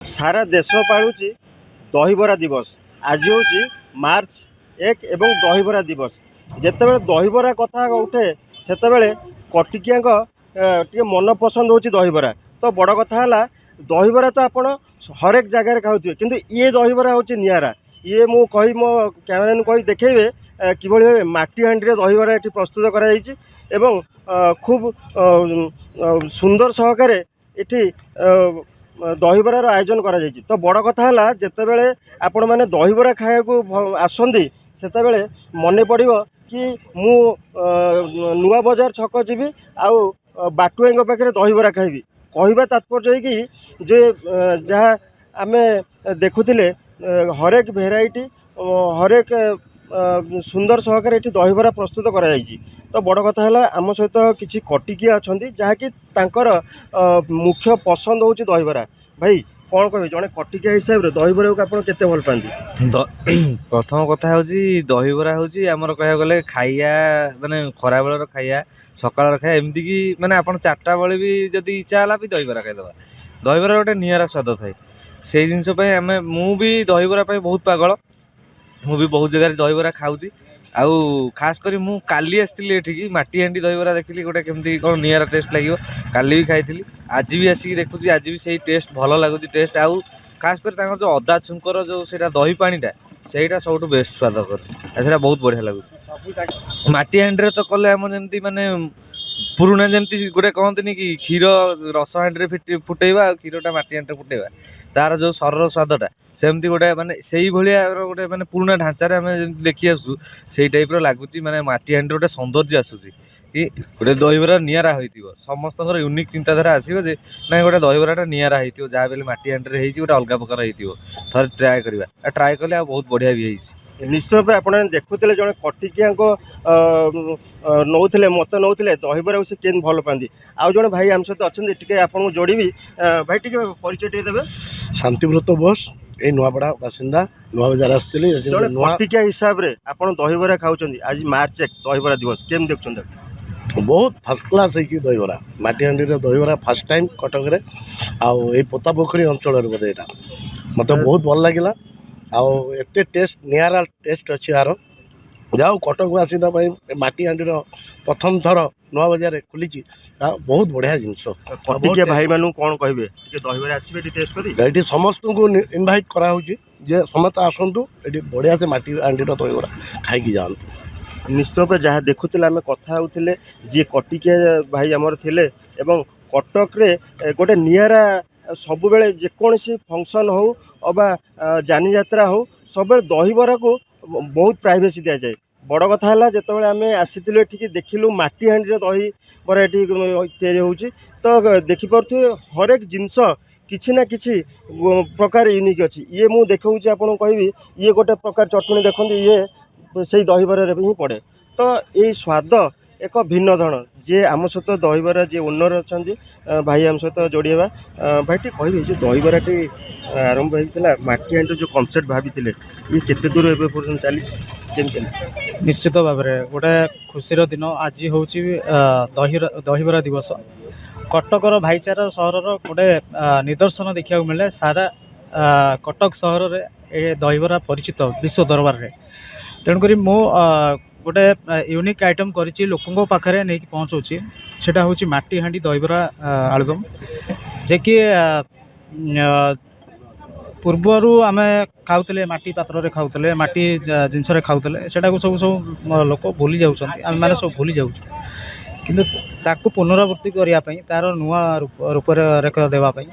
सारा देश पालुची दहीबरा दिवस। आज हूँ मार्च 1 एवं दहीबरा दिवस। जितेबाला दहीबरा कथा उठे से कटिकिया टे मन पसंद होची दहीबरा। तो बड़ कथा है दहीबरा तो आप हरेक जगार खाऊे कि ये दहीबरा हूँ निरा। ये मु कही मो कैमेरामैन कही देखेबे कि माटी हाँडी दहीबरा ये प्रस्तुत कर खूब सुंदर सहकार ये दहीबरार आयोजन करा जायछि। तो बड़ कथा है जितेबले आपण मैंने दहीबरा खाया आसती से मन पड़ो कि मु नुआ बजार छक जीवी आउ बाटुआई पाखे दहीबरा खाइबी। कहवा तात्पर्य कि जे जहाँ आम देखुले हरेक भेराइटी हरेक सुंदर सहकार ये दहीबरा प्रस्तुत कर। तो बड़ कथा है आम सहित किसी कटिकिया अच्छा जहाँकि मुख्य पसंद हो दहीबरा। भाई कौन कहे जड़े कटिकिया हिसाब से दहीबरा को आप केते भल पाती? प्रथम कथा हूँ दहीबरा हूँ आमर कह गले खाइया माने खरा बेलर खाइया सकाल खाइया एमती कि माने आप चार्टा बेले भी जदि इच्छा है भी दहीबरा खाईदे। दहीबरा गोटे निरा स्वाद थाए से जिनस आम मु भी दहीबरा बहुत पागल। मु भी बहुत जगह दहीबरा खाऊँ आउ खास करी मु काली आसती एठिकी माटी हाँडी दहीबरा देखिली गोटे केमती कौन निरा टेस्ट लगे। काली भी खाई आज भी आसिक देखुची आज भी सही टेस्ट भल लगुच टेस्ट आउ खास कर जो अदा छुंकर जो सेटा दही पानीटा सेटा सब बेस्ट स्वाद कर बहुत बढ़िया लगुच। माटी हाँडी तो कले आम जमी माने पुराणा जमी गोटे कहते कि क्षीर रस हाँडी फुटेवा क्षीरटा माटी हाँडी फुटेवा तार जो सरर स्वादटा सेमती गोटे माने से गोटे माने पुराणा ढांचार आम देखी आसू से टाइप लगुच। माने माटी हाँडी गोटे सौंदर्य आसूसी कि गोटे दहीबरा निरा हो समस्त यूनिक चिंताधारा आसो जे ना गोटे दहीबराटा निरा हो जहाँ भी माटी हाँडी गोटे अलग प्रकार हो थे ट्राए करवा ट्राए कले बहुत बढ़िया भी होती। निश्चय भाई आप देखुले जड़े कटिकिया नौले मत नौले दहीबरा से केन भल पाती। आउ जड़े भाई आम सहित अच्छा टे आपको जोड़ी भाई टे परिचय टे देवे। शांतिव्रत बोस ये नुआपड़ा बासिंदा नुआ बजार आसती कटिकिया हिसाब से आप दहीबरा खाऊँ आज मार्च 1 दहीबरा दिवस केम देखुं? बहुत फास्ट क्लास है दहीबरा माटी हाँडी दहीबरा फास्ट टाइम कटक आई पोता पोखरी अंचल बोधे यहाँ मत बहुत भल लगे आत टेस्ट निरा टेस्ट अच्छी यार जाओ कटक को आसदा माटी हाँडी प्रथम थर नुआ बजार खुली बहुत बढ़िया जिनस। कटिकिया भाई मानू कौन कहे दहीबरा आसबे टेस्ट कर ये समस्त को इनभाइट कराऊँ जे समस्त आसतु ये बढ़िया से माटी हाँडी दहीबरा खाई जातु। निश्चय भाई जहाँ देखुले आम कथा होते जी कटिकिया भाई आमर थे कटक गोटे निरा सब बेले जेकोसी फंक्शन हो अबा जानी यात्रा हो सब दहीबरा को बहुत प्राइवेसी दि जाए। बड़ कथा है जिते आम आसी देखिलु माटी हाँडी दहीबरा ये हो तो देखिपे हरेक जिनस किसी ना किसी प्रकार यूनिक अच्छी। ये मुझे देखा आपको कहि ये गोटे प्रकार चटनी देखते ये से दहीबरा ही पड़े। तो ये स्वाद एक भिन्न धरण जे आम सहित दहीबरा जे ओनर अच्छा भाई आम सहित जोड़ेबा। भाई टे कह दहीबरा टे आरंभ होता माटी हाँडी जो कनसेप्ट भाभी ये केते दूर एवं चली निश्चित भाव में गोटे खुशीर दिन आज हूँ दहीबरा दिवस। कटकर भाईचारा सहर गोटे निदर्शन देखा मिले सारा कटक सहर में दहीबरा परिचित विश्व दरबार में। तेणुक मु गोटे यूनिक आइटम करी लोकों पाखे नहीं पहुँचाऊँगी सेटा हूँ माटी हाँडी दहीबरा आलुदम जे कि पूर्वर आम खाऊले माटी पात्र खाऊले माटी जिनस खाऊले से सब सब लोक भूली जाऊँच आम मैंने सब भूली जाऊँ किंतु ताकू पुनरावृत्ति करने तार नुआ रूप रेख देवाई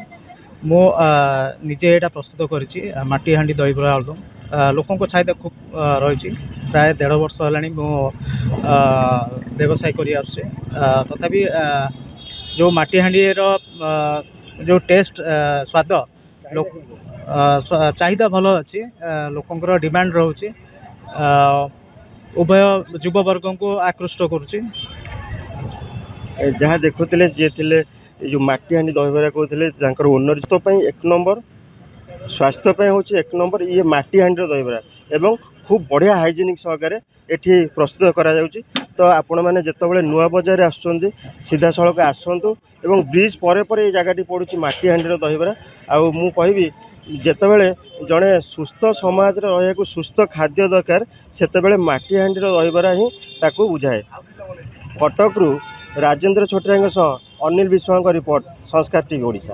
मो निजे यहाँ प्रस्तुत करी माटी हाँडी दहीबरा आलुदम। लोकों चाहिदा खूब रही प्राय 1.5 वर्ष है मो व्यवसाय कर तथापि जो माटी हाँडी जो टेस्ट स्वाद चाहिदा भल अच्छी लोकंर डिमांड रोचे उभय युववर्ग को आकृष्ट करुच्ची। जहाँ देखुले जे थे जो माटी हाँडी दहीबरा कहते ओनर तो एक नंबर स्वास्थ्य हूँ एक नंबर ये माटी हाँडी दहीबरा एवं खूब बढ़िया हाइजेनिक सहकार ये प्रस्तुत करा ତ ଆପଣମାନେ ଯେତେବେଳେ ନୂଆ ବଜାରରେ ଆସୁଛନ୍ତି ସିଧାସଳଖ ଆସନ୍ତୁ ଏବଂ ବ୍ରିଜ୍ ପରେ ପରେ ଏଇ ଜାଗାଟି ପଡ଼ୁଛି ମାଟିହାଣ୍ଡିର ଦହିବରା। ଆଉ ମୁଁ କହିବି ଯେତେବେଳେ ଜଣେ ସୁସ୍ଥ ସମାଜରେ ରହିବାକୁ ସୁସ୍ଥ ଖାଦ୍ୟ ଦରକାର ସେତେବେଳେ ମାଟିହାଣ୍ଡିର ଦହିବରା ହିଁ ତାକୁ ବୁଝାଏ। କଟକରୁ ରାଜେନ୍ଦ୍ର ଛୋଟରାୟଙ୍କ ସହ ଅନିଲ ବିଶ୍ୱାଳଙ୍କ ରିପୋର୍ଟ, ସଂସ୍କାର ଟିଭି ଓଡ଼ିଶା।